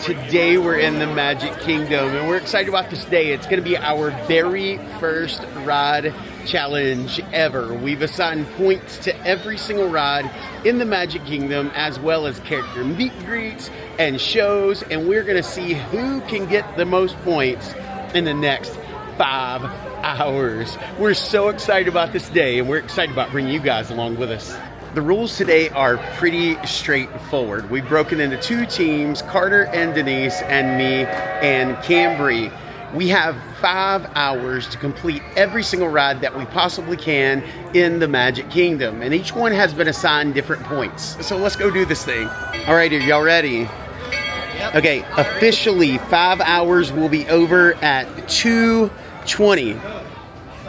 today we're in the Magic Kingdom, and we're excited about this day. It's going to be our very first ride challenge ever. We've assigned points to every single ride in the Magic Kingdom, as well as character meet and greets and shows, and we're going to see who can get the most points in the next 5 hours. We're so excited about this day, and we're excited about bringing you guys along with us. The rules today are pretty straightforward. We've broken into 2 teams, Carter and Denise, and me and Cambry. We have 5 hours to complete every single ride that we possibly can in the Magic Kingdom, and each one has been assigned different points. So let's go do this thing. All right, are y'all ready? Yep. Okay, officially 5 hours will be over at 2:20.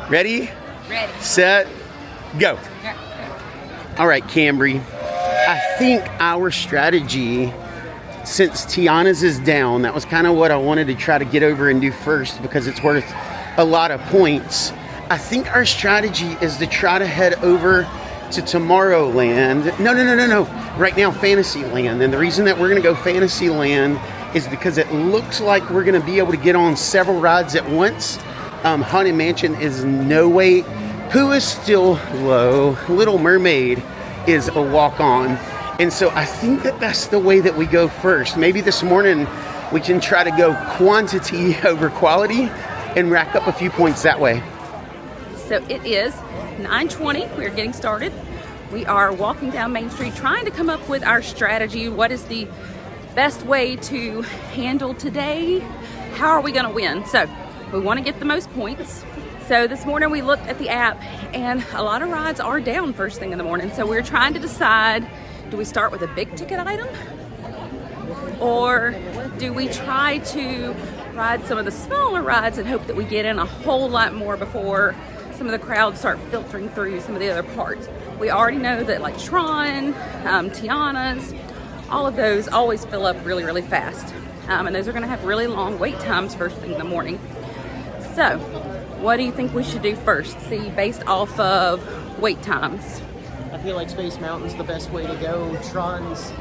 Ready? Ready. Set, go. All right, Cambry, I think our strategy, since Tiana's is down, that was kind of what I wanted to try to get over and do first because it's worth a lot of points. I think our strategy is to try to head over to Tomorrowland. No. Right now, Fantasyland. And the reason that we're going to go Fantasyland is because it looks like we're going to be able to get on several rides at once. Haunted Mansion is no wait. Pooh is still low. Little Mermaid is a walk-on. And so I think that that's the way that we go first. Maybe this morning we can try to go quantity over quality and rack up a few points that way. So it is 9:20. We're getting started. We are walking down Main Street trying to come up with our strategy. What is the best way to handle today? How are we going to win? So we want to get the most points. So this morning we looked at the app and a lot of rides are down first thing in the morning. So we're trying to decide, do we start with a big ticket item? Or do we try to ride some of the smaller rides and hope that we get in a whole lot more before some of the crowds start filtering through some of the other parts? We already know that like Tron, Tiana's, all of those always fill up really, really fast. And those are gonna have really long wait times first thing in the morning. So, what do you think we should do first? See, based off of wait times. I feel like Space Mountain's the best way to go. Tron's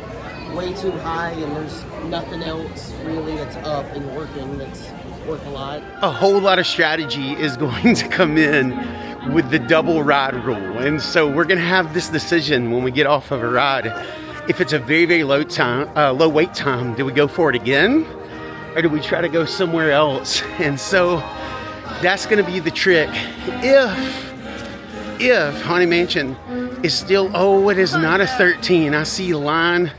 way too high and there's nothing else really that's up and working that's worth a lot. A whole lot of strategy is going to come in with the double ride rule. And so we're going to have this decision when we get off of a ride. If it's a very, very low wait time, do we go for it again? Or do we try to go somewhere else? And so that's going to be the trick. If Haunted Mansion is still, oh, it is not a 13. I see line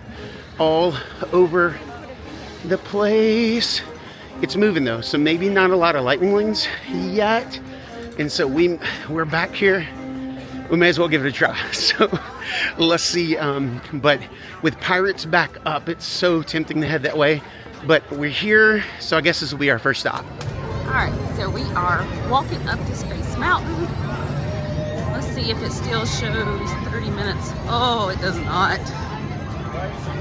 all over the place. It's moving though, so maybe not a lot of lightning lanes yet. And so we're back here. We may as well give it a try. So let's see. But with Pirates back up, it's so tempting to head that way. But we're here, so I guess this will be our first stop. All right, so we are walking up to Space Mountain. Let's see if it still shows 30 minutes. Oh, it does not.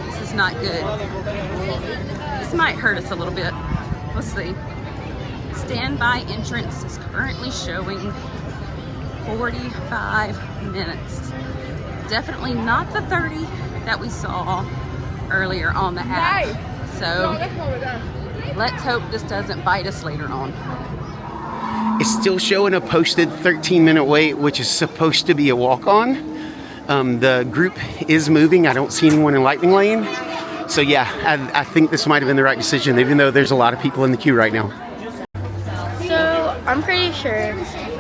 This is not good. This might hurt us a little bit. Let's see. Standby entrance is currently showing 45 minutes. Definitely not the 30 that we saw earlier on the app. So let's hope this doesn't bite us later on. It's still showing a posted 13-minute wait, which is supposed to be a walk-on. The group is moving. I don't see anyone in Lightning Lane. So yeah, I think this might have been the right decision, even though there's a lot of people in the queue right now. So I'm pretty sure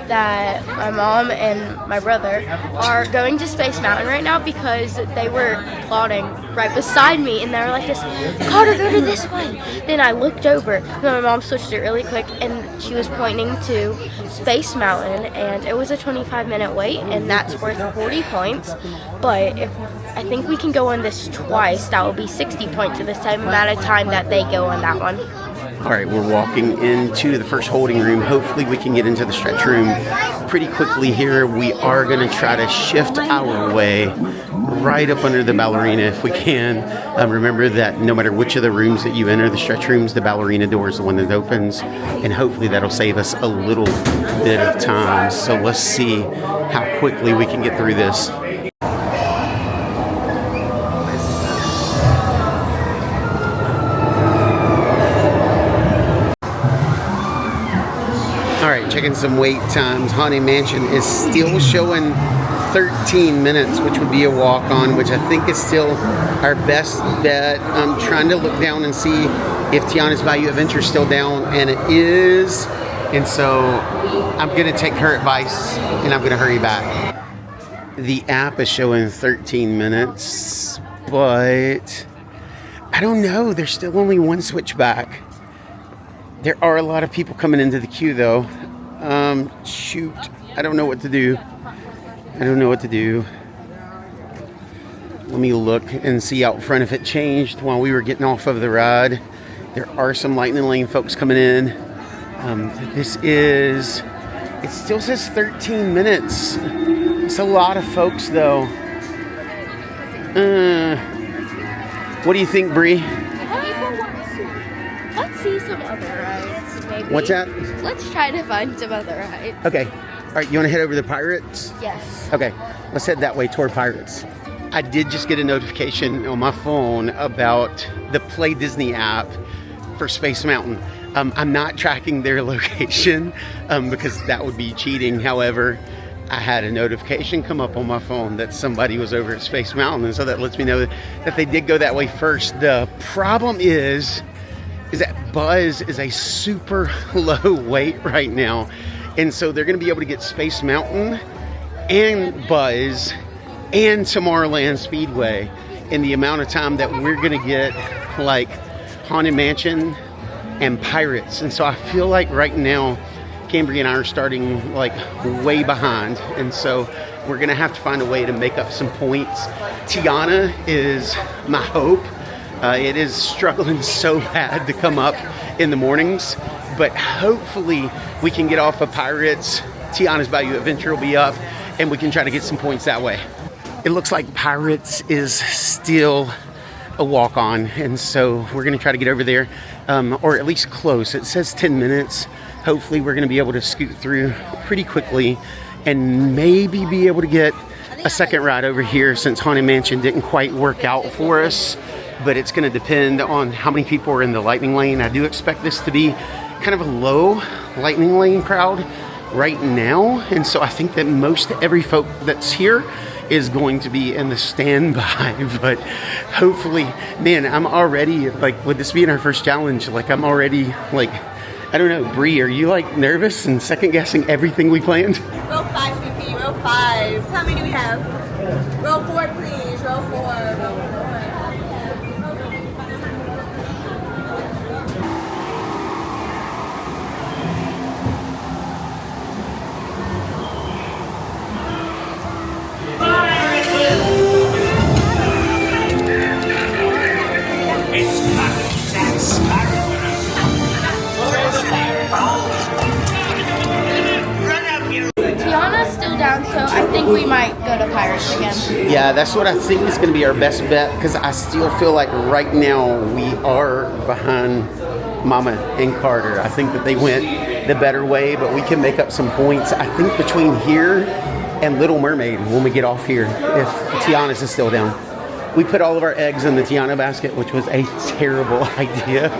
that my mom and my brother are going to Space Mountain right now because they were plotting right beside me and they were like this, Carter, go to this one. Then I looked over and my mom switched it really quick and she was pointing to Space Mountain and it was a 25-minute wait and that's worth 40 points. But if I think we can go on this twice, that will be 60 points in the same amount of time that they go on that one. All right, we're walking into the first holding room. Hopefully we can get into the stretch room pretty quickly here. We are going to try to shift our way right up under the ballerina if we can. Remember that no matter which of the rooms that you enter, the stretch rooms, the ballerina door is the one that opens. And hopefully that'll save us a little bit of time. So let's see how quickly we can get through this. checking some wait times. Haunted Mansion is still showing 13 minutes, which would be a walk-on, which I think is still our best bet. I'm trying to look down and see if Tiana's Bayou Adventure is still down, and it is. And so I'm going to take her advice, and I'm going to hurry back. The app is showing 13 minutes, but I don't know. There's still only one switchback. There are a lot of people coming into the queue, though. Shoot. I don't know what to do. Let me look and see out front if it changed while we were getting off of the ride. There are some Lightning Lane folks coming in. It still says 13 minutes. It's a lot of folks, though. What do you think, Bree? Let's see some other rides, maybe. What's that? Let's try to find some other rides. Okay. All right, you want to head over to the Pirates? Yes. Okay, let's head that way toward Pirates. I did just get a notification on my phone about the Play Disney app for Space Mountain. I'm not tracking their location because that would be cheating. However, I had a notification come up on my phone that somebody was over at Space Mountain, and so that lets me know that they did go that way first. The problem is that Buzz is a super low wait right now, and so they're going to be able to get Space Mountain and Buzz and Tomorrowland Speedway in the amount of time that we're going to get like Haunted Mansion and Pirates. And so I feel like right now Cambria and I are starting like way behind, and so we're gonna have to find a way to make up some points. Tiana is my hope. It is struggling so bad to come up in the mornings, but hopefully we can get off of Pirates. Tiana's Bayou Adventure will be up, and we can try to get some points that way. It looks like Pirates is still a walk-on, and so we're gonna try to get over there, or at least close. It says 10 minutes. Hopefully we're going to be able to scoot through pretty quickly and maybe be able to get a second ride over here, since Haunted Mansion didn't quite work out for us. But it's going to depend on how many people are in the Lightning Lane. I do expect this to be kind of a low Lightning Lane crowd right now. And so I think that most every folk that's here is going to be in the standby. But hopefully, man, I'm already like, with this being our first challenge, like I'm already like, I don't know, Bree, are you like nervous and second guessing everything we planned? Row 5, VP, row 5. How many do we have? Row 4, please. Row 4, row 4. Tiana's still down, so I think we might go to Pirates again. Yeah, that's what I think is going to be our best bet, because I still feel like right now we are behind Mama and Carter. I think that they went the better way, but we can make up some points. I think between here and Little Mermaid when we get off here, if Tiana's is still down. We put all of our eggs in the Tiana basket, which was a terrible idea.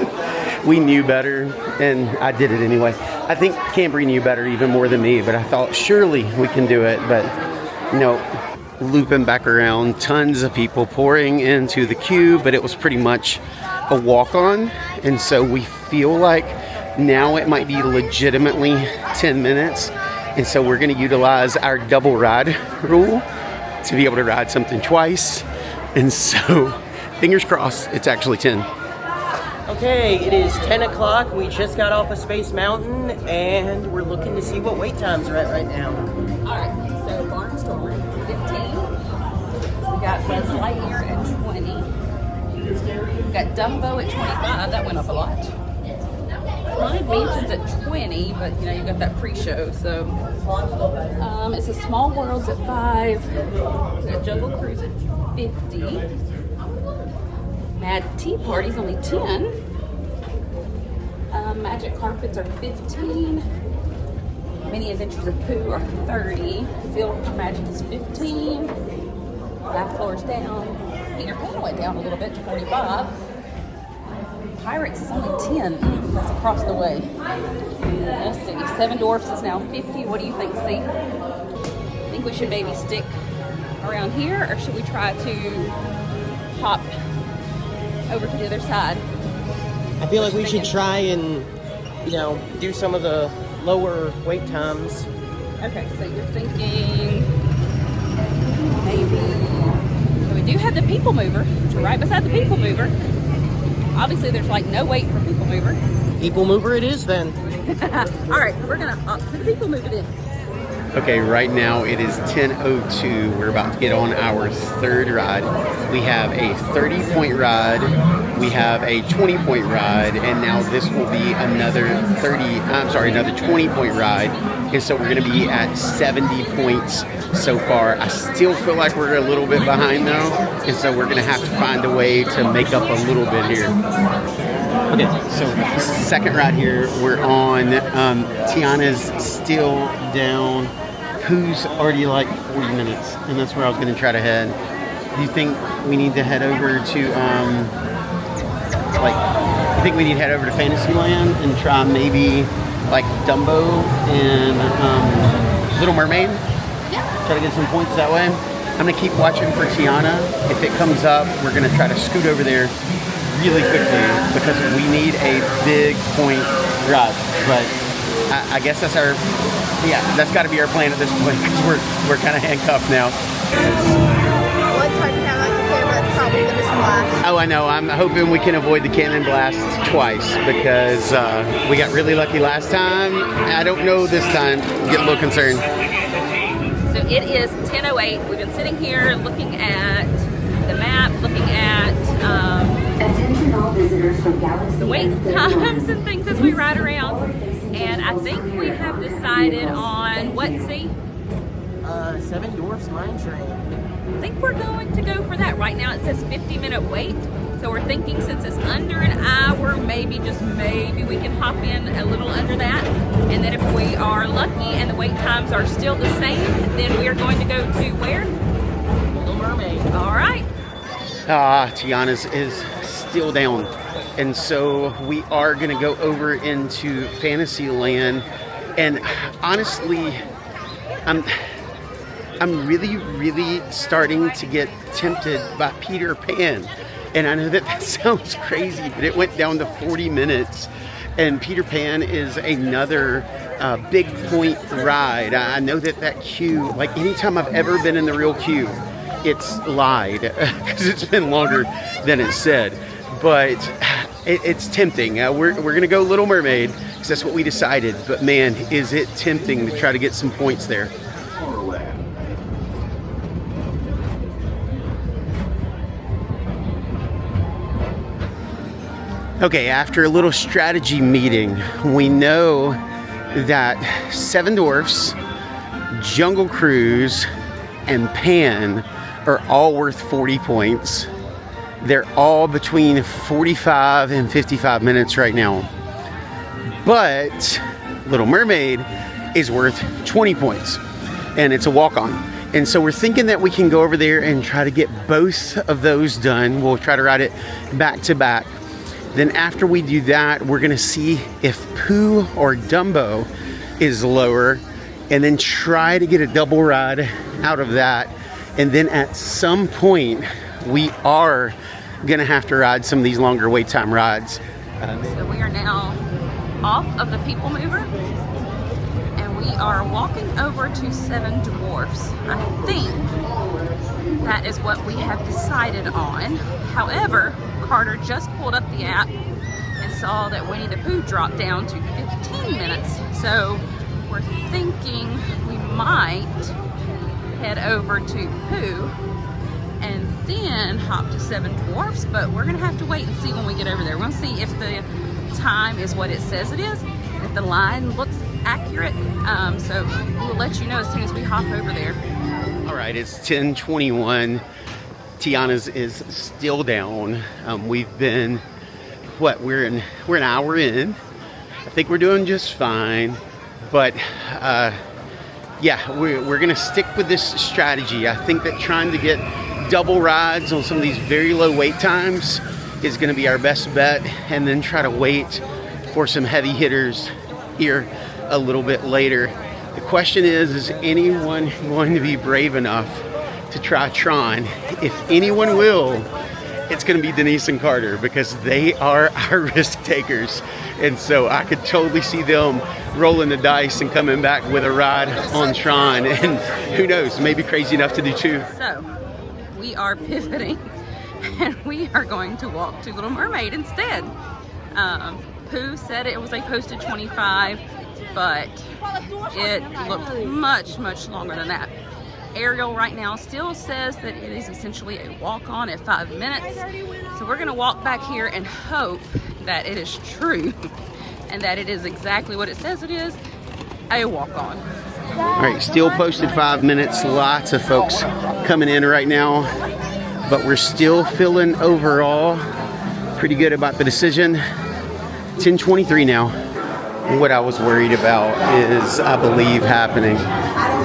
We knew better, and I did it anyway. I think Cambry knew better even more than me, but I thought surely we can do it. But no, looping back around, tons of people pouring into the queue, but it was pretty much a walk-on. And so we feel like now it might be legitimately 10 minutes. And so we're going to utilize our double ride rule to be able to ride something twice. And so, fingers crossed, it's actually 10. Okay, it is 10 o'clock. We just got off of Space Mountain, and we're looking to see what wait times are at right now. Alright, so Barnstormer, 15. We got Buzz Lightyear at 20. We got Dumbo at 25. That went up a lot. Haunted Mansion's at 20, but you know, you got that pre-show, so. It's a Small World's at 5. We got Jungle Cruise at 50. Mad Tea Party's only 10. Magic Carpets are 15. Mini Adventures of Pooh are 30. Field Magic is 15. Laugh Floor's down. Peter Pan went down a little bit to 45. Pirates is only 10. That's across the way. Let's see. Seven Dwarfs is now 50. What do you think, C? I think we should maybe stick around here, or should we try to hop over to the other side? I feel like we should try and, do some of the lower wait times. Okay, so you're thinking maybe. So we do have the People Mover, which are right beside the People Mover. Obviously, there's like no wait for People Mover. People Mover it is then. All right, we're gonna up to the People Mover then. Okay, right now it is 10:02. We're about to get on our third ride. We have a 30-point ride, we have a 20-point ride, and now this will be another 20-point ride. And so we're gonna be at 70 points so far. I still feel like we're a little bit behind though, and so we're gonna have to find a way to make up a little bit here. Okay, so second ride here, we're on. Tiana's still down. Pooh's already like 40 minutes, and that's where I was going to try to head. Do you think we need to head over to, you think we need to head over to Fantasyland and try maybe like Dumbo and Little Mermaid? Yeah. Try to get some points that way. I'm going to keep watching for Tiana. If it comes up, we're going to try to scoot over there really quickly because we need a big point ride. But I guess that's that's got to be our plan at this point because we're kind of handcuffed now. One time you have like a camera that's probably going to splash. Oh, I know. I'm hoping we can avoid the cannon blast twice because we got really lucky last time. I don't know this time. Get a little concerned. So it is 10:08. We've been sitting here looking at the map, looking at Attention all visitors from Galaxy the wait times and things as we ride around. And I think we have decided on what, C? Seven Dwarfs Mine Train. I think we're going to go for that. Right now it says 50-minute wait. So we're thinking since it's under an hour, maybe we can hop in a little under that. And then if we are lucky and the wait times are still the same, then we are going to go to where? Little Mermaid. All right. Tiana's is still down. And so we are going to go over into Fantasyland. And honestly, I'm really, really starting to get tempted by Peter Pan. And I know that sounds crazy, but it went down to 40 minutes. And Peter Pan is another big point ride. I know that queue, like anytime I've ever been in the real queue, it's lied because it's been longer than it said. But it's tempting. We're going to go Little Mermaid because that's what we decided. But man, is it tempting to try to get some points there. Okay, after a little strategy meeting, we know that Seven Dwarfs, Jungle Cruise, and Pan are all worth 40 points. They're all between 45 and 55 minutes right now. But Little Mermaid is worth 20 points, and it's a walk-on. And so we're thinking that we can go over there and try to get both of those done. We'll try to ride it back to back. Then after we do that, we're gonna see if Pooh or Dumbo is lower, and then try to get a double ride out of that. And then at some point, we are gonna have to ride some of these longer wait time rides. So we are now off of the People Mover, and we are walking over to Seven Dwarfs. I think that is what we have decided on. However, Carter just pulled up the app and saw that Winnie the Pooh dropped down to 15 minutes. So we're thinking we might head over to Pooh and then hop to Seven Dwarfs, but we're gonna have to wait and see when we get over there. We'll see if the time is what it says it is, if the line looks accurate. So we'll let you know as soon as we hop over there. All right, it's 10:21. Tiana's is still down. We've been, we're an hour in. I think we're doing just fine, but yeah, we're gonna stick with this strategy. I think that trying to get double rides on some of these very low wait times is going to be our best bet, and then try to wait for some heavy hitters here a little bit later. The question is anyone going to be brave enough to try Tron? If anyone will, it's going to be Denise and Carter, because they are our risk takers. And so I could totally see them rolling the dice and coming back with a ride on Tron. And who knows, maybe crazy enough to do two. So we are pivoting and we are going to walk to Little Mermaid instead. Pooh said it was a posted 25, but it looked much, much longer than that. Ariel right now still says that it is essentially a walk-on at 5 minutes. So we're gonna walk back here and hope that it is true and that it is exactly what it says it is, a walk-on. All right, still posted 5 minutes. Lots of folks coming in right now, but we're still feeling overall pretty good about the decision. 10:23 now. What I was worried about is, I believe, happening.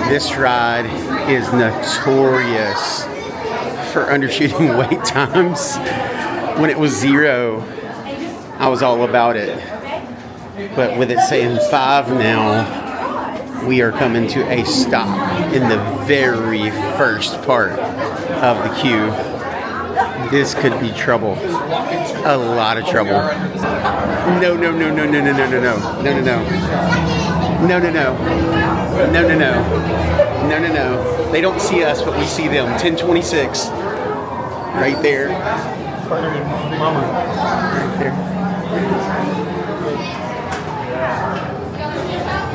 This ride is notorious for undershooting wait times. When it was 0, I was all about it. But with it saying 5 now, we are coming to a stop in the very first part of the queue. This could be trouble. A lot of trouble. No, no, no, no, no, no, no, no, no, no, no, no. No, no, no. No, no, no. No, no, no. They don't see us, but we see them. 10:26. Right there. Mama. Right there.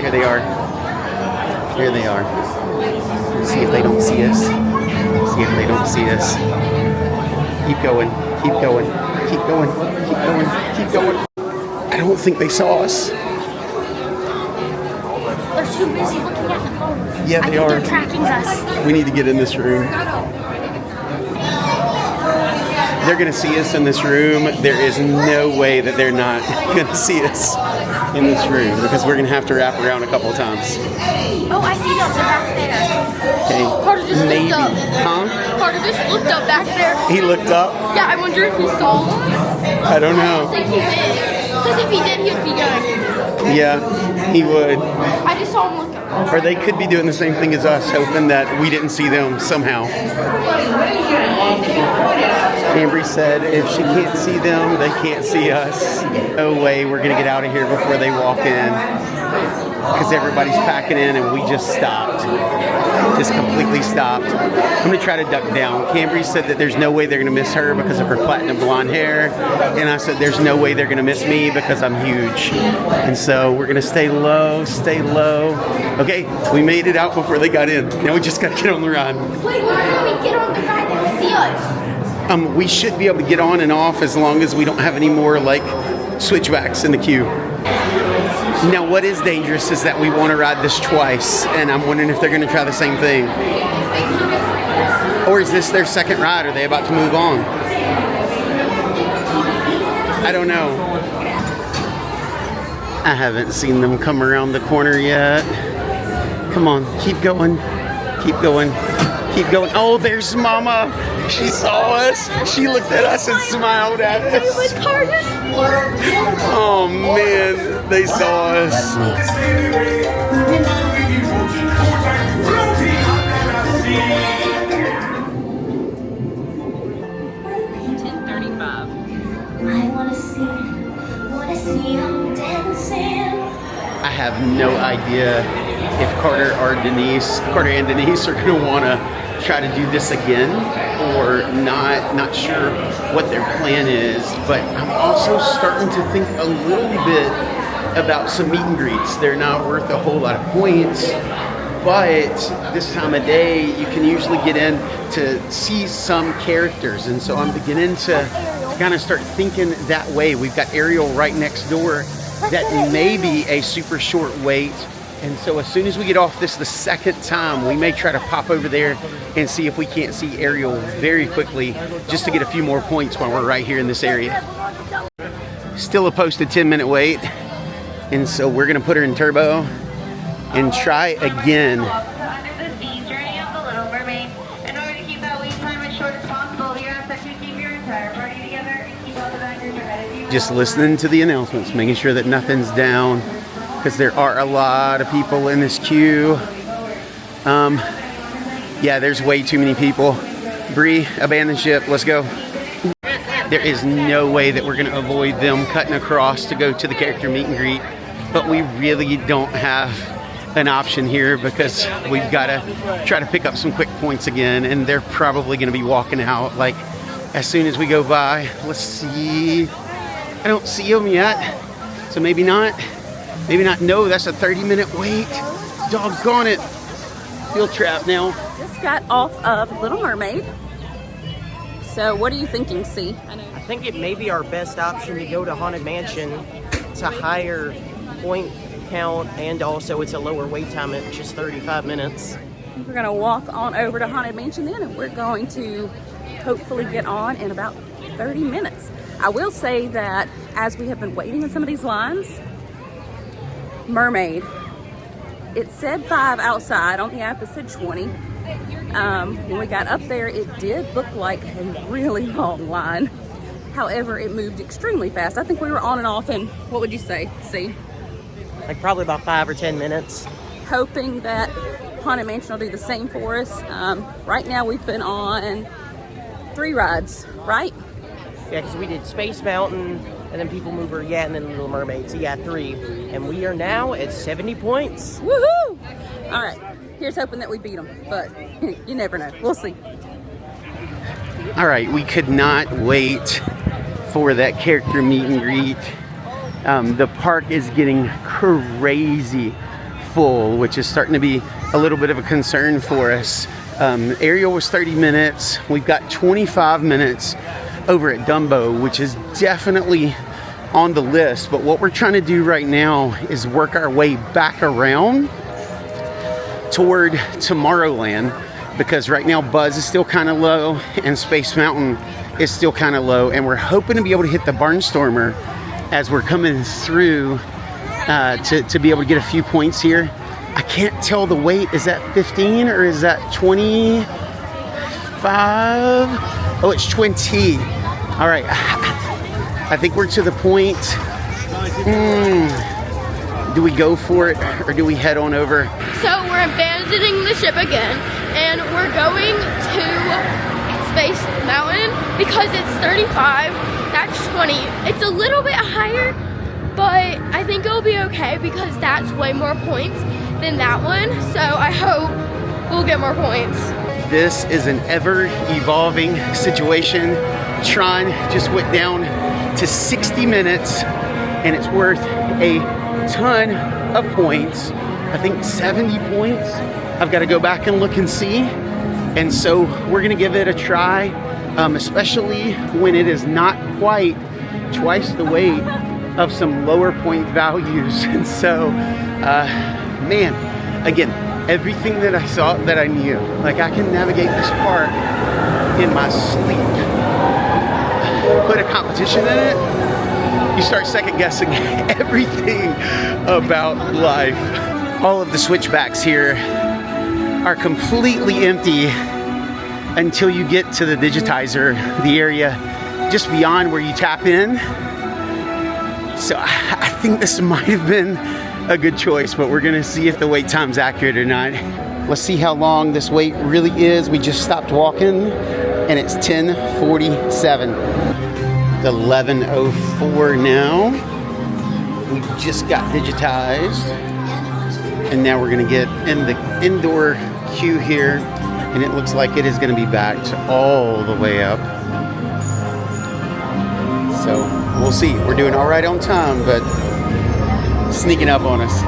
Here they are. Here they are. See if they don't see us. See if they don't see us. Keep going. Keep going. Keep going. Keep going. Keep going. I don't think they saw us. They're too busy looking at the phone. Yeah, they are. They're tracking us. We need to get in this room. They're going to see us in this room. There is no way that they're not going to see us in this room, because we're going to have to wrap around a couple of times. Oh, I see them. They're back there. Okay. Carter just Maybe. looked up. Huh? Carter just looked up back there. He looked up? Yeah, I wonder if he saw us. I don't know. I think he did. Because if he did, he would be going. Yeah, he would. I just saw him look up. Or they could be doing the same thing as us, hoping that we didn't see them somehow. Ambry said if she can't see them, they can't see us. No way we're going to get out of here before they walk in, because everybody's packing in and we just stopped. Just completely stopped. I'm going to try to duck down. Cambry said that there's no way they're going to miss her because of her platinum blonde hair. And I said there's no way they're going to miss me because I'm huge. And so we're going to stay low, stay low. Okay, we made it out before they got in. Now we just got to get on the ride. Wait, why don't we get on the ride and see us? We should be able to get on and off as long as we don't have any more like switchbacks in the queue. Now what is dangerous is that we want to ride this twice, and I'm wondering if they're going to try the same thing. Or is this their second ride? Are they about to move on? I don't know. I haven't seen them come around the corner yet. Come on, keep going. Keep going. Keep going. Oh, there's Mama. She saw us. She looked at us and smiled at us. Oh man, they saw us. I have no idea if Carter and Denise are going to want to try to do this again or not sure what their plan is, but I'm also starting to think a little bit about some meet and greets. They're not worth a whole lot of points, but this time of day you can usually get in to see some characters, and so I'm beginning to kind of start thinking that way. We've got Ariel right next door that may be a super short wait. And so as soon as we get off this the second time, we may try to pop over there and see if we can't see Ariel very quickly, just to get a few more points while we're right here in this area. Still a posted 10-minute wait. And so we're going to put her in turbo and try again. This is the journey of the Little Mermaid. In order to keep that wait time as short as possible, you ask that you keep your entire party together and keep all just listening to the announcements, making sure that nothing's down, because there are a lot of people in this queue. Yeah, there's way too many people. Bree, abandon ship, let's go. There is no way that we're going to avoid them cutting across to go to the character meet and greet, but we really don't have an option here because we've got to try to pick up some quick points again, and they're probably going to be walking out like as soon as we go by. Let's see. I don't see them yet, so maybe not. Maybe not. No, that's a 30-minute wait. Doggone it. Field trap now. Just got off of Little Mermaid. So what are you thinking, C? I think it may be our best option to go to Haunted Mansion. It's a higher point count, and also it's a lower wait time at just 35 minutes. We're gonna walk on over to Haunted Mansion then, and we're going to hopefully get on in about 30 minutes. I will say that as we have been waiting in some of these lines, Mermaid, it said 5 outside. On the app it said 20. When we got up there, it did look like a really long line. However, it moved extremely fast. I think we were on and off in, what would you say, C? Like probably about 5 or 10 minutes. Hoping that Haunted Mansion will do the same for us. Right now we've been on 3 rides, right? Yeah, because we did Space Mountain, and then People Mover, and then Little Mermaid. So yeah, 3. And we are now at 70 points. Woohoo! All right, here's hoping that we beat them, but you never know. We'll see. All right, we could not wait for that character meet and greet. The park is getting crazy full, which is starting to be a little bit of a concern for us. Ariel was 30 minutes. We've got 25 minutes over at Dumbo, which is definitely on the list. But what we're trying to do right now is work our way back around toward Tomorrowland, because right now Buzz is still kind of low and Space Mountain is still kind of low, and we're hoping to be able to hit the Barnstormer as we're coming through to be able to get a few points here. I can't tell the weight. Is that 15 or is that 25? Oh, it's 20. All right. I think we're to the point. Do we go for it or do we head on over? So we're abandoning the ship again, and we're going to Space Mountain because it's 35, that's 20. It's a little bit higher, but I think it'll be okay because that's way more points than that one. So I hope we'll get more points. This is an ever-evolving situation. Tron just went down to 60 minutes, and it's worth a ton of points. I think 70 points. I've got to go back and look and see. And so we're going to give it a try, especially when it is not quite twice the weight of some lower point values. And so, man, again, everything that I saw that I knew, like I can navigate this park in my sleep. Put a competition in it, you start second guessing everything about life. All of the switchbacks here are completely empty until you get to the digitizer, the area just beyond where you tap in. So I think this might have been a good choice, but we're gonna see if the wait time's accurate or not. Let's see how long this wait really is. We just stopped walking and it's 10:47. 11:04 now. We just got digitized, and now we're gonna get in the indoor queue here, and it looks like it is gonna be backed all the way up. So we'll see. We're doing all right on time, but sneaking up on us.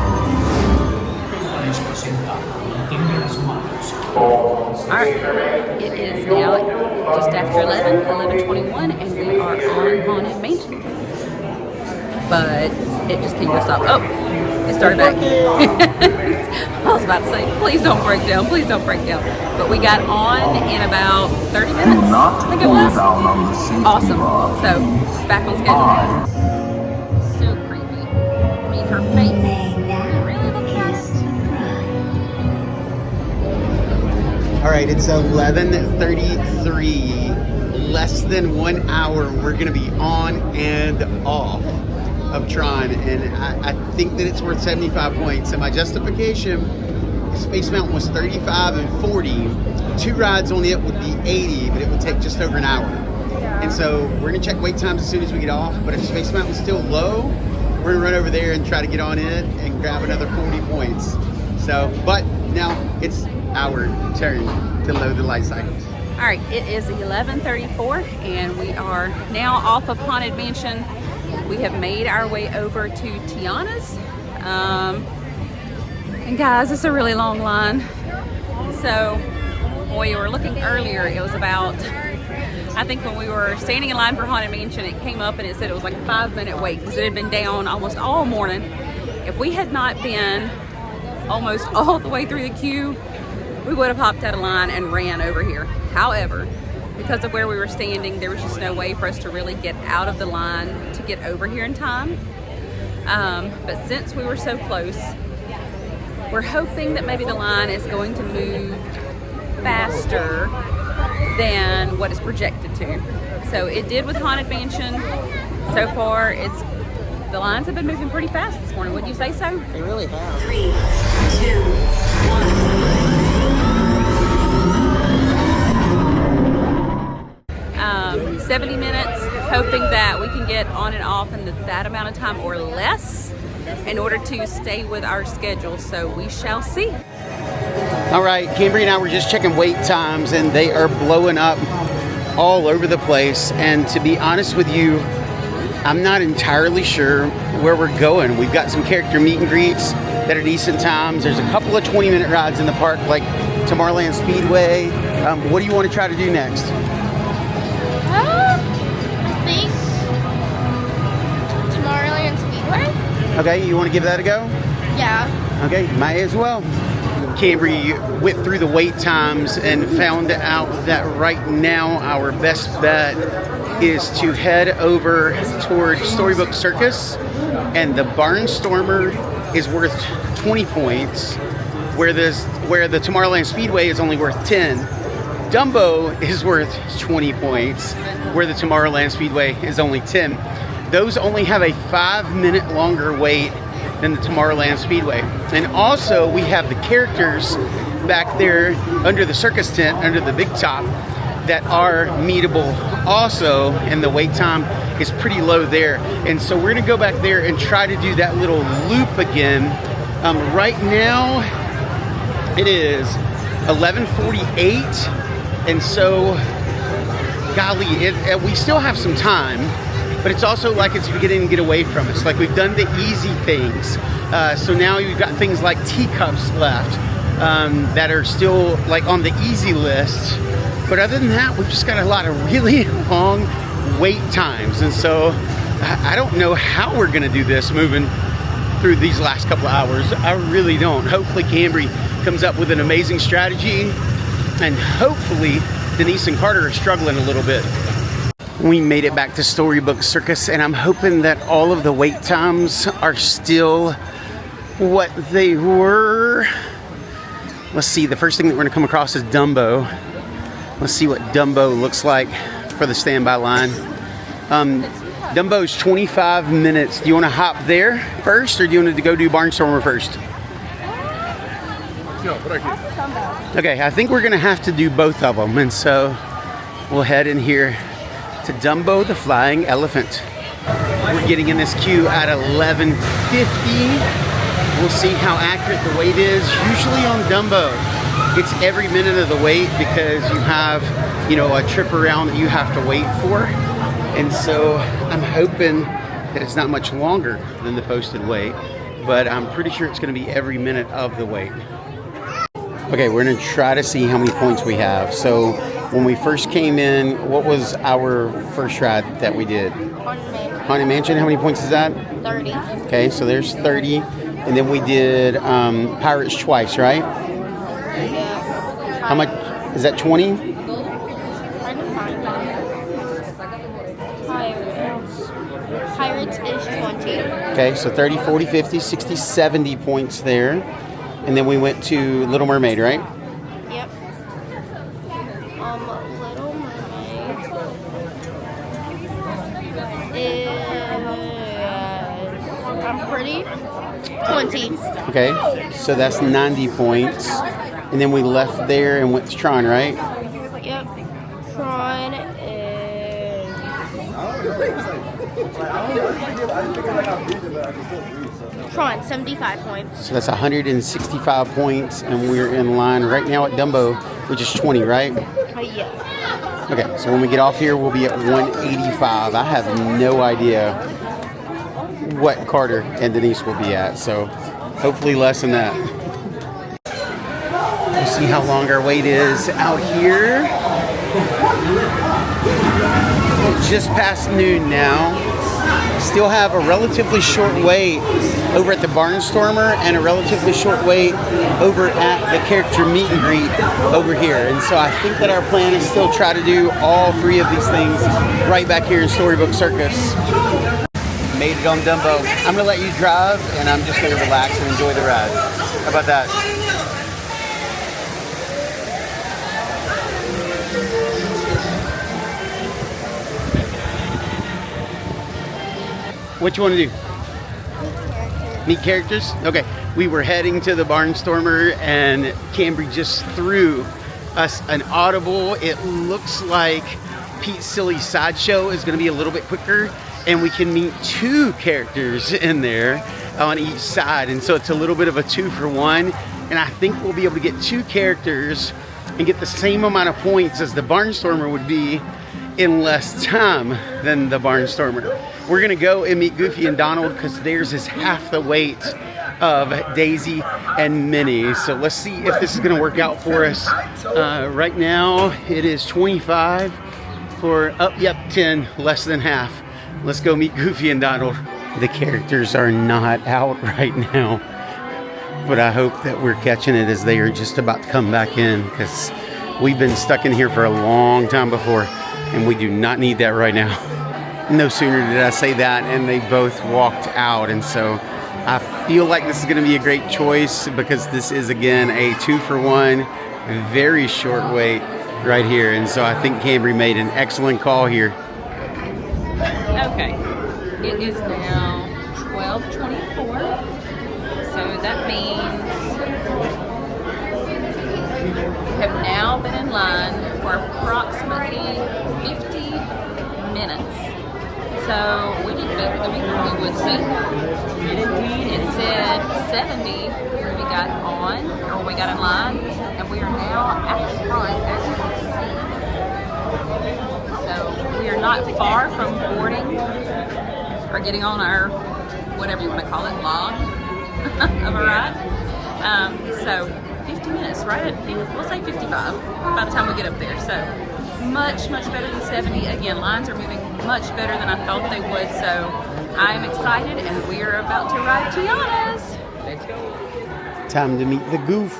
Alright, it is now just after 11:21, and we are on Haunted Mansion. But it just came to a stop. Oh, it started back. I was about to say, please don't break down, please don't break down. But we got on in about 30 minutes, I think it was. Awesome. So, back on schedule. So creepy. I mean, her face. Really looks at it. All right, right, it's 11:33. Less than 1 hour. We're going to be on and off of Tron, and I think that it's worth 75 points. And my justification, Space Mountain was 35 and 40. 2 rides on it would be 80, but it would take just over an hour. And so we're going to check wait times as soon as we get off. But if Space Mountain's still low, we're going to run over there and try to get on it and grab another 40 points. So, but now it's our turn to load the light cycles. All right, it is 11:34 and we are now off of Haunted Mansion. We have made our way over to Tiana's. And guys, it's a really long line. So, when we were looking earlier, it was about, I think when we were standing in line for Haunted Mansion, it came up and it said it was like a 5-minute wait because it had been down almost all morning. If we had not been almost all the way through the queue, we would have hopped out of line and ran over here. However, because of where we were standing, there was just no way for us to really get out of the line to get over here in time. But since we were so close, we're hoping that maybe the line is going to move faster than what it's projected to. So it did with Haunted Mansion. So far, the lines have been moving pretty fast this morning. Wouldn't you say so? They really have. 3, 2, 70 minutes, hoping that we can get on and off in that amount of time or less in order to stay with our schedule. So we shall see. All right, Cambry and I were just checking wait times, and they are blowing up all over the place. And to be honest with you, I'm not entirely sure where we're going. We've got some character meet and greets that are decent times. There's a couple of 20-minute rides in the park, like Tomorrowland Speedway. What do you want to try to do next? I think Tomorrowland Speedway. Okay, you want to give that a go? Yeah. Okay, might as well. Cambry went through the wait times and found out that right now our best bet is to head over towards Storybook Circus, and the Barnstormer is worth 20 points, where the Tomorrowland Speedway is only worth 10. Dumbo is worth 20 points, where the Tomorrowland Speedway is only 10. Those only have a 5-minute longer wait than the Tomorrowland Speedway. And also, we have the characters back there under the circus tent, under the big top, that are meetable also, and the wait time is pretty low there. And so we're gonna go back there and try to do that little loop again. Right now, it is 11:48. And so, golly, we still have some time, but it's also like it's beginning to get away from us. Like we've done the easy things. So now you've got things like teacups left that are still like on the easy list. But other than that, we've just got a lot of really long wait times. And so I don't know how we're gonna do this moving through these last couple of hours. I really don't. Hopefully Cambry comes up with an amazing strategy. And hopefully, Denise and Carter are struggling a little bit. We made it back to Storybook Circus, and I'm hoping that all of the wait times are still what they were. Let's see, the first thing that we're gonna come across is Dumbo. Let's see what Dumbo looks like for the standby line. Dumbo's 25 minutes. Do you wanna hop there first, or do you want to go do Barnstormer first? Okay, I think we're gonna have to do both of them, and so we'll head in here to Dumbo the Flying Elephant. We're getting in this queue at 11:50. We'll see how accurate the wait is. Usually on Dumbo, it's every minute of the wait because you have, a trip around that you have to wait for, and so I'm hoping that it's not much longer than the posted wait, but I'm pretty sure it's gonna be every minute of the wait. Okay, we're gonna try to see how many points we have. So when we first came in, what was our first ride that we did? Haunted Mansion, how many points is that? 30. Okay, so there's 30. And then we did Pirates twice, right? Yeah. How much, is that 20? Pirates is 20. Okay, so 30, 40, 50, 60, 70 points there. And then we went to Little Mermaid, right? Yep. Pretty. 20. Okay, so that's 90 points. And then we left there and went to Tron, right? Yep. Tron is... Tron, 75 points. So that's 165 points, and we're in line right now at Dumbo, which is 20, right? Yeah. Okay, so when we get off here, we'll be at 185. I have no idea what Carter and Denise will be at, so hopefully less than that. We'll see how long our wait is out here. Just past noon now. Still have a relatively short wait over at the Barnstormer and a relatively short wait over at the character meet and greet over here. And so I think that our plan is still try to do all three of these things right back here in Storybook Circus. Made it on Dumbo. I'm gonna let you drive and I'm just gonna relax and enjoy the ride. How about that? What you want to do? Meet characters? Okay. We were heading to the Barnstormer and Cambry just threw us an audible. It looks like Pete's Silly Sideshow is going to be a little bit quicker and we can meet 2 characters in there on each side. And so it's a little bit of a 2-for-1. And I think we'll be able to get 2 characters and get the same amount of points as the Barnstormer would be in less time than the Barnstormer. We're gonna go and meet Goofy and Donald because theirs is half the weight of Daisy and Minnie. So let's see if this is gonna work out for us. Right now it is 25 for, 10, less than half. Let's go meet Goofy and Donald. The characters are not out right now, but I hope that we're catching it as they are just about to come back in because we've been stuck in here for a long time before and we do not need that right now. No sooner did I say that and they both walked out, and so I feel like this is going to be a great choice because this is again a 2-for-1, very short wait right here, and so I think Cambry made an excellent call here. Okay, it is now 12:24, so that means we have now been in line for approximately 50 minutes. So we did better than we thought we would see. It said 70 when we got on, or we got in line, and we are now at the front, as you can see. So we are not far from boarding, or getting on our, whatever you want to call it, log of a ride. So 50 minutes, right at, we'll say 55 by the time we get up there. So much better than 70. Again, lines are moving much better than I thought they would, so I'm excited and we are about to ride Tiana's. Let's go. Time to meet the Goof.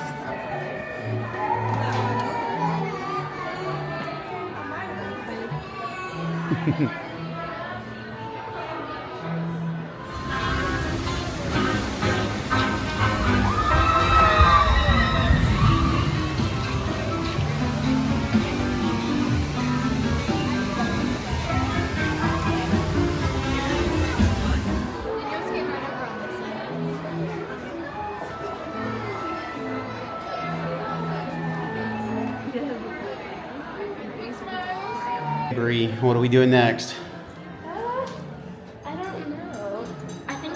What are we doing next? I don't know. I think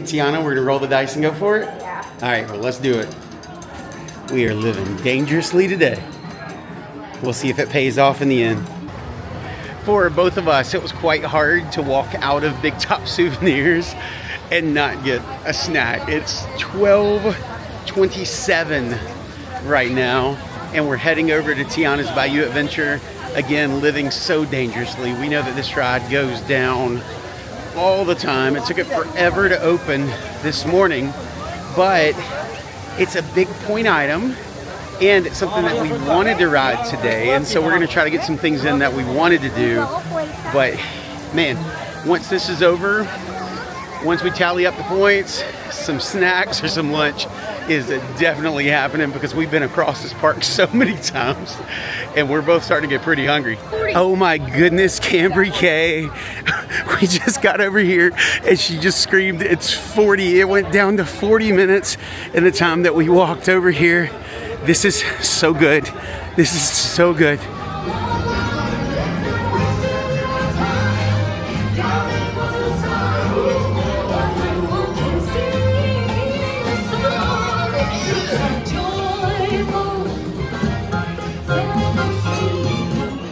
Tiana, we're gonna roll the dice and go for it? Yeah. All right, well, let's do it. We are living dangerously today. We'll see if it pays off in the end. For both of us, it was quite hard to walk out of Big Top Souvenirs and not get a snack. It's 12:27 right now, and we're heading over to Tiana's Bayou Adventure. Again, living so dangerously. We know that this ride goes down all the time. It took it forever to open this morning, but it's a big point item and it's something that we wanted to ride today. And so we're going to try to get some things in that we wanted to do. But man, once this is over, once we tally up the points, some snacks or some lunch is definitely happening because we've been across this park so many times and we're both starting to get pretty hungry. Oh my goodness, Cambry K. We just got over here and she just screamed, it's 40. It went down to 40 minutes in the time that we walked over here. This is so good. This is so good.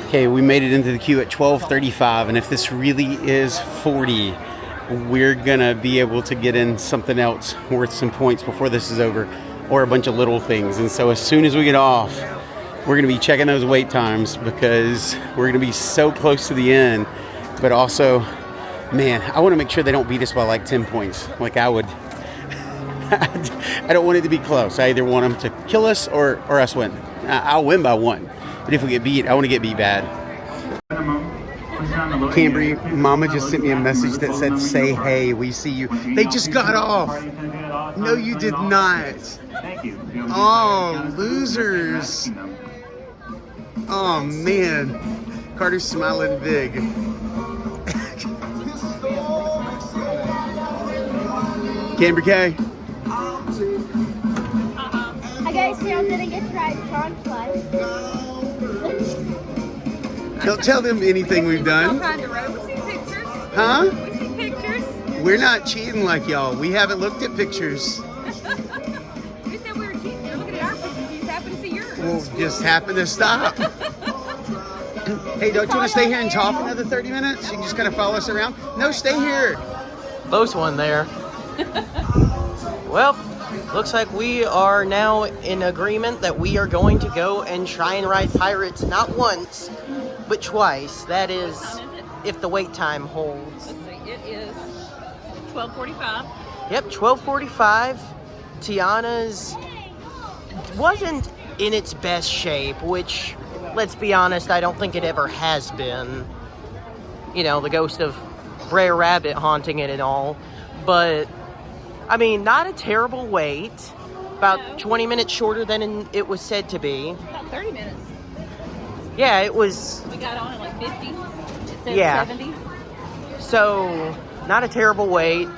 Okay, we made it into the queue at 12:35, and if this really is 40, we're gonna be able to get in something else worth some points before this is over, or a bunch of little things. And so as soon as we get off, we're gonna be checking those wait times because we're gonna be so close to the end. But also, man, I wanna make sure they don't beat us by like 10 points, like I would. I don't want it to be close. I either want them to kill us or us win. I'll win by 1. But if we get beat, I want to get beat bad. Cambry, Mama just sent me a message that said, say hey, we see you. They just got off. No, you did not. Oh, losers. Oh, man. Carter's smiling big. Cambry K. I guys here I'm gonna get tried prawn flies. Don't tell them anything we've done. Huh? We see pictures. We're not cheating like y'all. We haven't looked at pictures. You said we were cheating. You're looking at our pictures. You just happen to see yours. We'll just happen to stop. Hey, don't you want to stay here and talk another 30 minutes? You can just kind of follow us around. No, stay here. Close one there. Well, looks like we are now in agreement that we are going to go and try and ride Pirates not once, but twice. That is, if the wait time holds. Let's see, it is 12:45. Yep, 12:45. Tiana's wasn't in its best shape, which, let's be honest, I don't think it ever has been. You know, the ghost of Brer Rabbit haunting it and all. But, I mean, not a terrible wait. About 20 minutes shorter than it was said to be. About 30 minutes. Yeah, it was. We got on at like 50. It said Yeah. 70. So, not a terrible wait.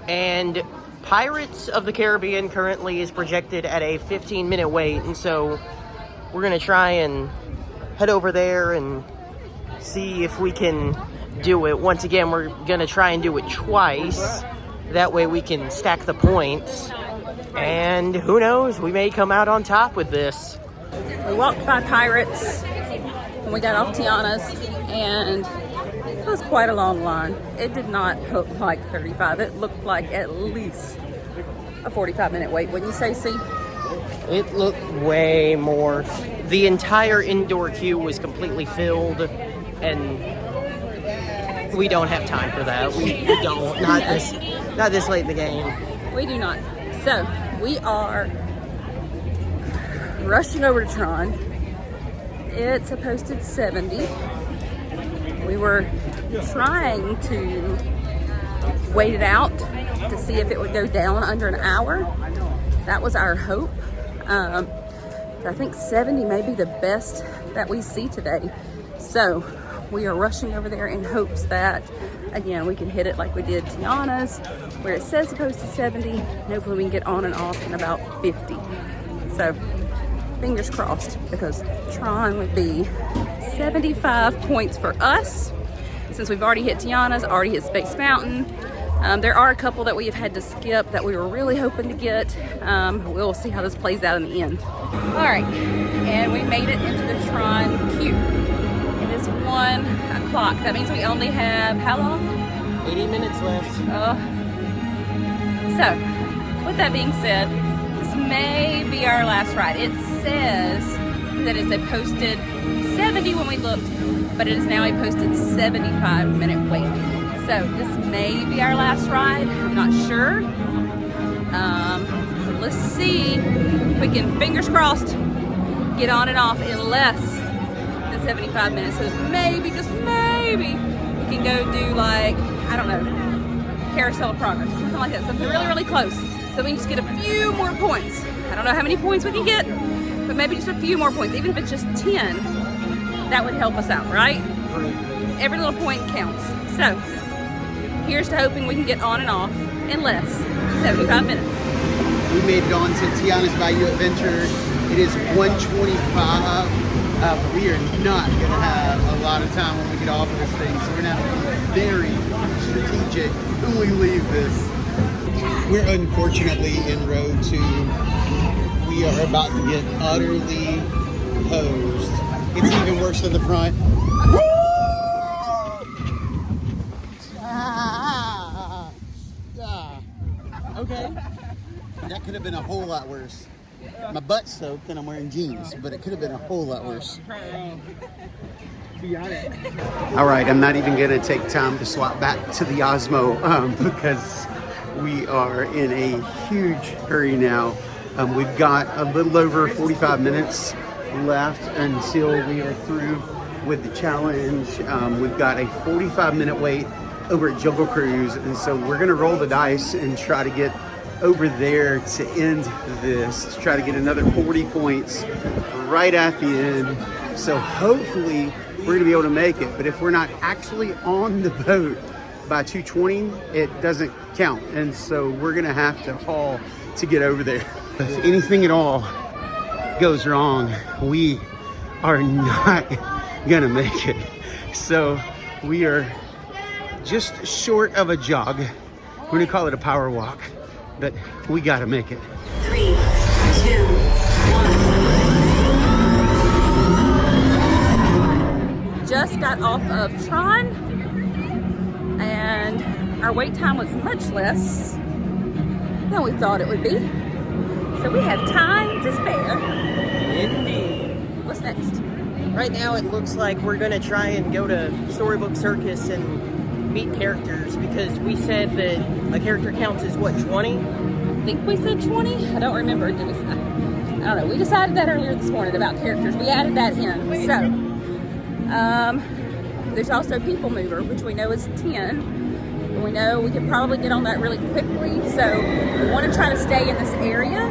And Pirates of the Caribbean currently is projected at a 15-minute wait. And so, we're going to try and head over there and see if we can do it. Once again, we're going to try and do it twice. That way we can stack the points. And who knows, we may come out on top with this. We walked by Pirates when we got off Tiana's, and it was quite a long line. It did not look like 35. It looked like at least a 45-minute wait, wouldn't you say, C? It looked way more. The entire indoor queue was completely filled, and we don't have time for that. We don't. Not this late in the game. We do not. So, we are rushing over to Tron. It's a posted 70. We were trying to wait it out to see if it would go down under an hour. That was our hope. I think 70 may be the best that we see today. So we are rushing over there in hopes that, again, we can hit it like we did Tiana's, where it says posted 70. Hopefully we can get on and off in about 50. So fingers crossed, because Tron would be 75 points for us. Since we've already hit Tiana's, already hit Space Mountain. There are a couple that we have had to skip that we were really hoping to get. We'll see how this plays out in the end. All right, and we made it into the Tron queue. It is 1 o'clock. That means we only have, how long? 80 minutes left. So, with that being said, this may be our last ride. It says that it's a posted 70 when we looked, but it is now a posted 75-minute wait. So this may be our last ride. I'm not sure. Let's see if we can, fingers crossed, get on and off in less than 75 minutes. So maybe, just maybe, we can go do like, I don't know, Carousel of Progress, or something like that, something really, really close. So we can just get a few more points. I don't know how many points we can get, but maybe just a few more points. Even if it's just 10, that would help us out, right? Every little point counts. So here's to hoping we can get on and off in less than 75 minutes. We made it on to Tiana's Bayou Adventure. It is 1:25. We are not going to have a lot of time when we get off of this thing, so we're going to have to be very strategic when we leave this. We're unfortunately in row 2. We are about to get utterly hosed. It's even worse than the front. Okay. That could have been a whole lot worse. My butt's soaked and I'm wearing jeans, but it could have been a whole lot worse. All right, I'm not even gonna take time to swap back to the Osmo because we are in a huge hurry now. We've got a little over 45 minutes left until we are through with the challenge. We've got a 45-minute wait over at Jungle Cruise, and so we're gonna roll the dice and try to get over there to end this, to try to get another 40 points right at the end. So hopefully we're gonna be able to make it, but if we're not actually on the boat by 2:20, it doesn't count, and so we're gonna have to haul to get over there. If anything at all goes wrong, we are not gonna make it. So we are just short of a jog. We're gonna call it a power walk, but we gotta make it. 3, 2, 1. Just got off of Tron, and our wait time was much less than we thought it would be. So we have time to spare. Indeed. What's next? Right now it looks like we're gonna try and go to Storybook Circus and meet characters, because we said that a character counts as what, 20? I think we said 20. I don't remember. Did we? I don't know. We decided that earlier this morning about characters. We added that in. So, there's also People Mover, which we know is 10. And we know we could probably get on that really quickly. So we want to try to stay in this area.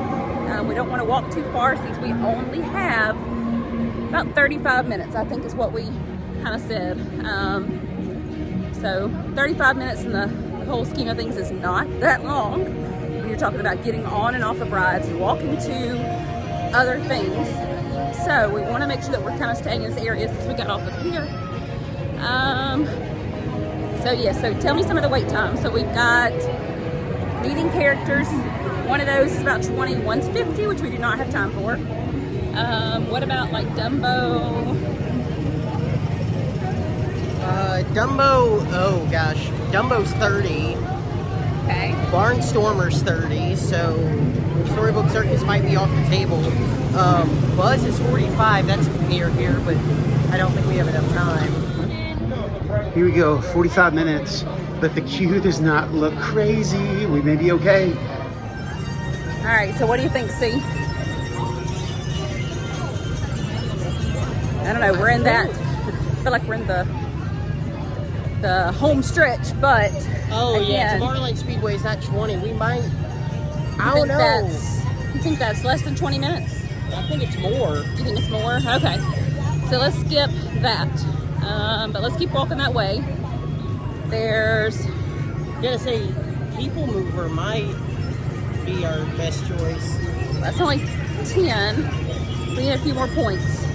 We don't want to walk too far since we only have about 35 minutes, I think is what we kind of said. So 35 minutes in the whole scheme of things is not that long when you're talking about getting on and off of rides and walking to other things. So we want to make sure that we're kind of staying in this area since we got off of here. So yeah, so tell me some of the wait times. So we've got meeting characters. One of those is about 20, one's 50, which we do not have time for. What about like Dumbo? Dumbo, oh gosh, Dumbo's 30. Okay. Barnstormer's 30, so Storybook Circus might be off the table. Buzz is 45, that's near here, but I don't think we have enough time. Here we go, 45 minutes, but the queue does not look crazy. We may be okay. All right, so what do you think, C? I don't know, we're in that, I feel like we're in the home stretch, but Oh again, yeah, Tomorrowland Speedway is not 20. We might, I don't know. You think that's less than 20 minutes? I think it's more. You think it's more? Okay. So let's skip that. But let's keep walking that way. There's... Gotta say, People Mover might be our best choice. That's only 10. We need a few more points.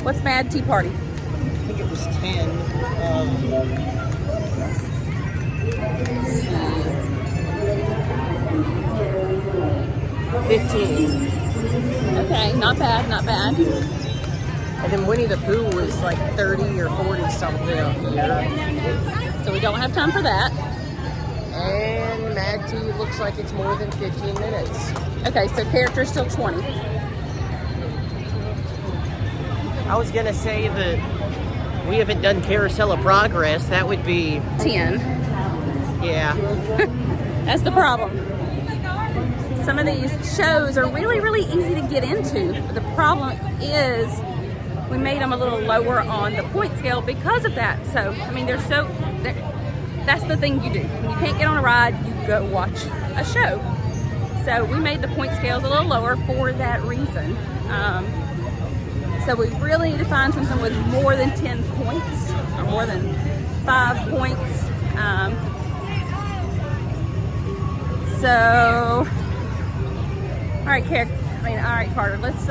What's Mad Tea Party? I think it was 10. Let's see. 15. Okay, not bad, not bad. And then Winnie the Pooh was like 30 or 40 something up here. So we don't have time for that. And Mad Tea looks like it's more than 15 minutes. Okay, so character's still 20. I was gonna say that we haven't done Carousel of Progress. That would be 10. Yeah. That's the problem. Some of these shows are really, really easy to get into. But the problem is we made them a little lower on the point scale because of that. So, I mean, that's the thing you do. When you can't get on a ride, you go watch a show. So we made the point scales a little lower for that reason. So we really need to find something with more than 10 points or more than 5 points. So, all right, Carter, let's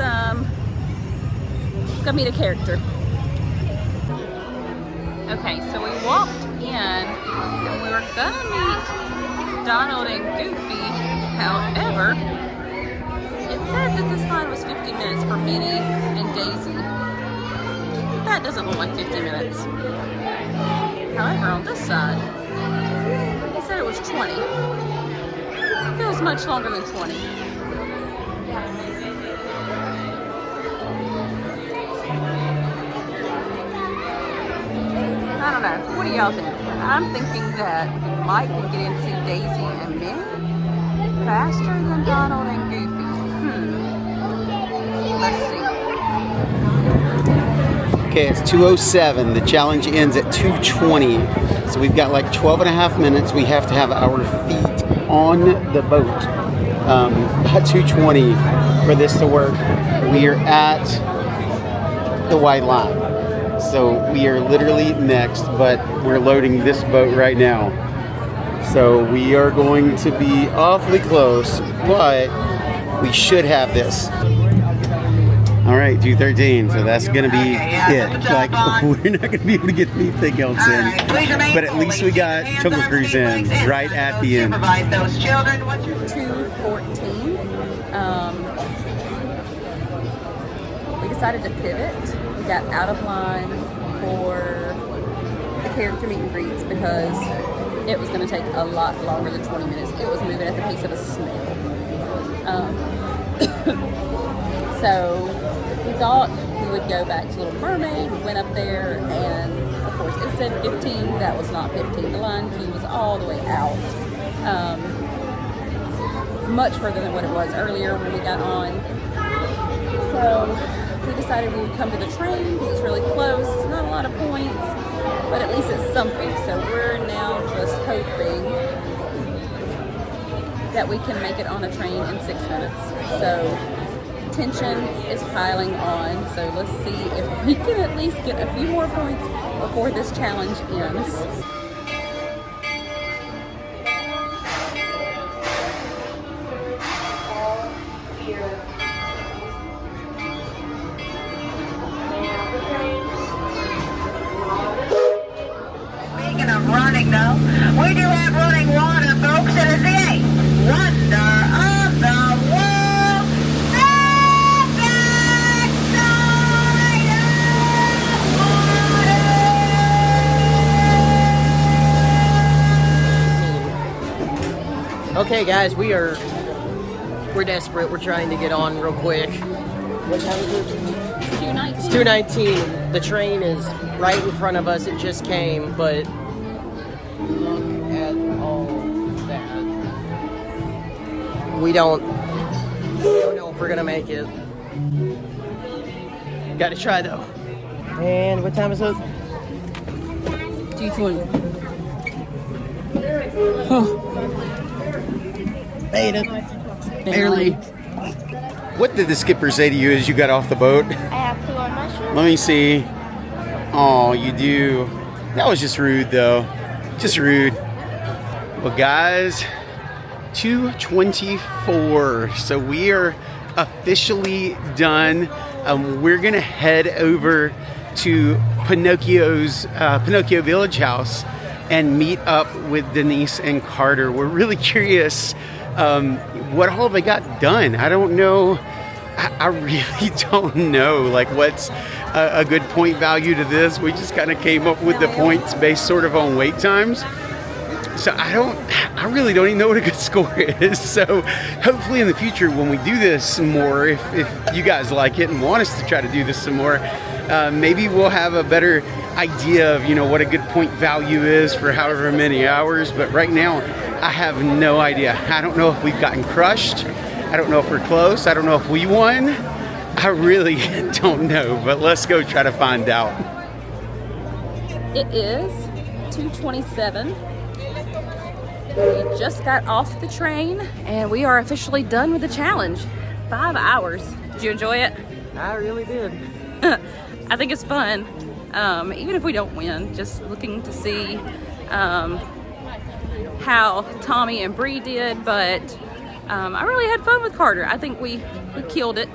go meet a character. Okay, so we walked in and we were gonna meet Donald and Goofy. However, it said that this line was 50 minutes for Minnie and Daisy. That doesn't look like 50 minutes. However, on this side, they said it was 20. It feels much longer than 20. I don't know. What do y'all think? I'm thinking that we might get in to see Daisy and Minnie faster than Donald and Goofy. Let's see. Okay, it's 2:07. The challenge ends at 2:20. So we've got like 12 and a half minutes. We have to have our feet on the boat by 2:20 for this to work. We are at the white line. So we are literally next, but we're loading this boat right now. So we are going to be awfully close, but we should have this. All right, 2:13, so that's gonna be it. Like, we're not gonna be able to get anything else in, but at least we got Jungle Cruise in right at the end. 2:14. We decided to pivot. We got out of line for the character meet and greets because it was going to take a lot longer than 20 minutes. It was moving at the pace of a snail. So we thought we would go back to Little Mermaid. We went up there, and of course it said 15. That was not 15. The line queue was all the way out. Much further than what it was earlier when we got on. So we decided we would come to the train because it's really close. It's not a lot of points, but at least it's something. So we're now just hoping that we can make it on a train in 6 minutes. So tension is piling on. So let's see if we can at least get a few more points before this challenge ends. Speaking of running, though, we do have running water, folks. It is the 8th wonder of the world. Okay, guys, we're desperate. We're trying to get on real quick. What time is it? It's 2:19. It's 2:19. The train is right in front of us. It just came, but look at all that. We don't know if we're gonna make it. Gotta try though. And what time is it? 2:20. Made it. Barely. What did the skipper say to you as you got off the boat? I have poo on my shirt. Let me see. Oh, you do. That was just rude, though. Just rude. Well, guys, 2:24. So we are officially done. We're gonna head over to Pinocchio Village House and meet up with Denise and Carter. We're really curious what all they got done. I don't know. I really don't know, like, what's a good point value to this. We just kind of came up with the points based sort of on wait times. So I really don't even know what a good score is. So hopefully in the future when we do this some more, if you guys like it and want us to try to do this some more, maybe we'll have a better idea of, what a good point value is for however many hours. But right now, I have no idea. I don't know if we've gotten crushed. I don't know if we're close. I don't know if we won. I really don't know, but let's go try to find out. It is 2:27. We just got off the train and we are officially done with the challenge. 5 hours. Did you enjoy it? I really did. I think it's fun. Even if we don't win, just looking to see how Tommy and Bree did, but I really had fun with Carter. I think we killed it.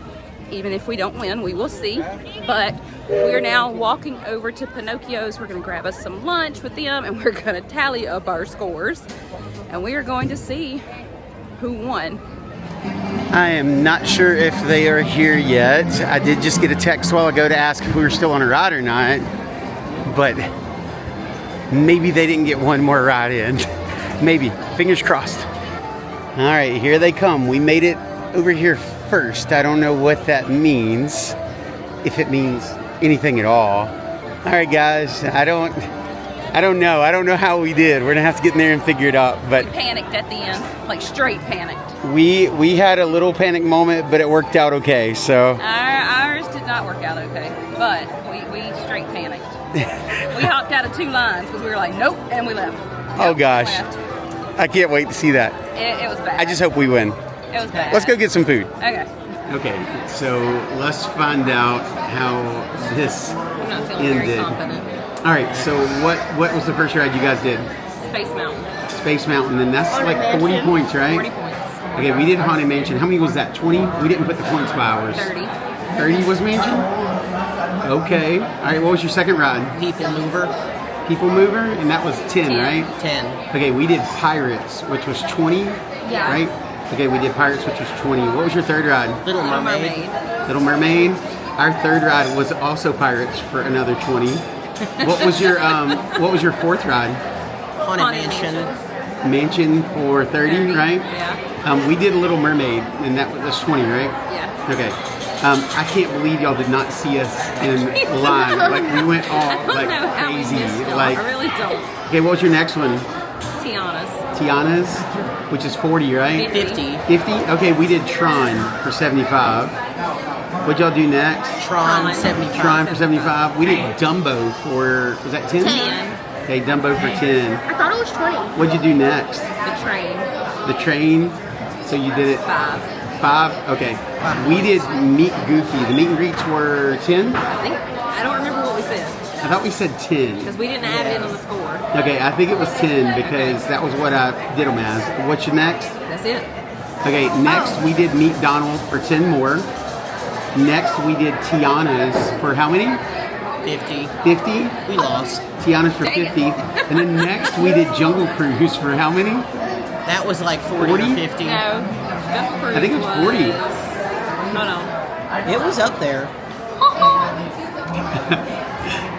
Even if we don't win, we will see. But we are now walking over to Pinocchio's. We're gonna grab us some lunch with them and we're gonna tally up our scores. And we are going to see who won. I am not sure if they are here yet. I did just get a text a while ago to ask if we were still on a ride or not. But maybe they didn't get one more ride in. Maybe. Fingers crossed. All right, here they come. We made it over here first. I don't know what that means. If it means anything at all. All right, guys. I don't know. I don't know how we did. We're gonna have to get in there and figure it out. But We panicked at the end, like straight panicked. we had a little panic moment, but it worked out okay. So Ours did not work out okay, but we straight panicked. We hopped out of 2 lines because we were like, nope, and we left. oh gosh, Left. I can't wait to see that. It was bad. I just hope we win. It was bad. Let's go get some food. Okay. Okay, so let's find out how this I'm not feeling very ended. confident. All right, so what was the first ride you guys did? Space Mountain. Space Mountain, and that's Haunted like 40 Mansion. points, right? 40 points. Okay, we did Haunted Mansion. How many was that? 20? We didn't put the points by ours. 30. 30 was Mansion? Okay. All right, what was your second ride? People Mover, People Mover, and that was 10, 10. right? 10. Okay, we did Pirates, which was 20, Yeah. right? Okay, we did Pirates, which was 20. What was your third ride? Little Little Mermaid. Mermaid. Little Mermaid. Our third ride was also Pirates for another 20. What was your fourth ride? Haunted Haunted Mansion. Mansion for 30, right? Yeah. We did Little Mermaid, and that's 20, right? Yeah. Okay. I can't believe y'all did not see us in line. Like we went I all don't like know how we crazy. missed y'all. Like I really don't. okay, what was your next one? Tiana's. Tiana's, which is 40, right? 50. 50? Okay, we did Tron for 75. What'd y'all do next? Tron 75. Tron for 75. We did Dumbo for, was that 10? 10. Okay, Dumbo for 10. I thought it was 20. What'd you do next? The train. The train. So you did it 5. 5? Okay. We did Meet Goofy. The meet and greets were 10? I don't remember what we said I thought we said 10. because we didn't add it in on the score. Okay, I think it was 10 because that was what I did them as. What's your next? That's it. Okay, next we did Meet Donald for 10 more. Next we did Tiana's for how many? 50. 50? We lost. Tiana's for Dang 50. it. And then next we did Jungle Cruise for how many? That was like 40 40? or 50. No. I think it was 40. No. It was up there.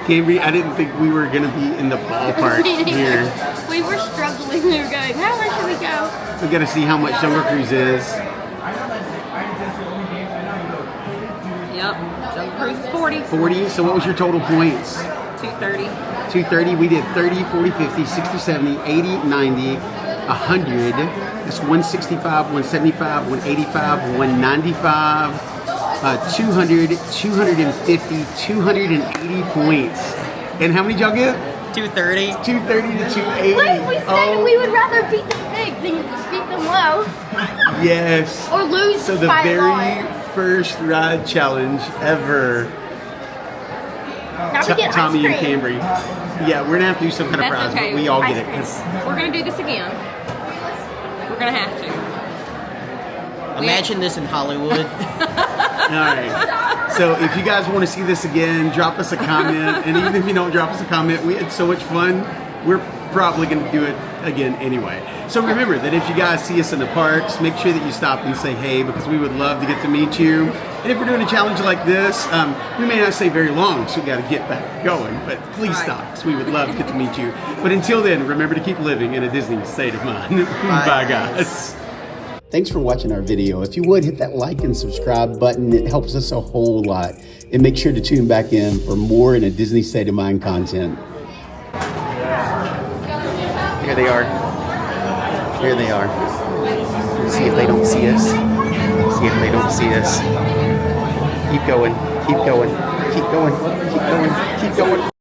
Cambry, I didn't think we were going to be in the ballpark here. We were struggling. We were going, how far should we go? We got to see how much Jungle Cruise is. Yep. Jungle Cruise is 40. 40. So what was your total points? 230. 230. We did 30, 40, 50, 60, 70, 80, 90, 100. That's 165, 175, 185, 195, 200, 250, 280 points. And how many did y'all get? 230. 230 to 280. Wait, we said we would rather beat them big than beat them low. Yes. Or lose So the by a very lot. first ride challenge ever. Now we get Tommy ice and cream. Cambry. Yeah, we're gonna have to do some kind of That's prize, okay. but we all get Ice it. cream. 'cause- We're going to do this again. We're going to have to. Imagine this in Hollywood. All right. So if you guys want to see this again, drop us a comment. And even if you don't drop us a comment, we had so much fun. We're probably going to do it again anyway. So remember that if you guys see us in the parks, make sure that you stop and say hey, because we would love to get to meet you. And if we're doing a challenge like this, we may not stay very long, so we got to get back going. But please Right. stop, because we would love to get to meet you. But until then, remember to keep living in a Disney state of mind. Bye, guys. Thanks for watching our video. If you would, hit that like and subscribe button. It helps us a whole lot. And make sure to tune back in for more in a Disney State of Mind content. Here they are. Here they are. See if they don't see us. See if they don't see us. Keep going. Keep going. Keep going. Keep going. Keep going.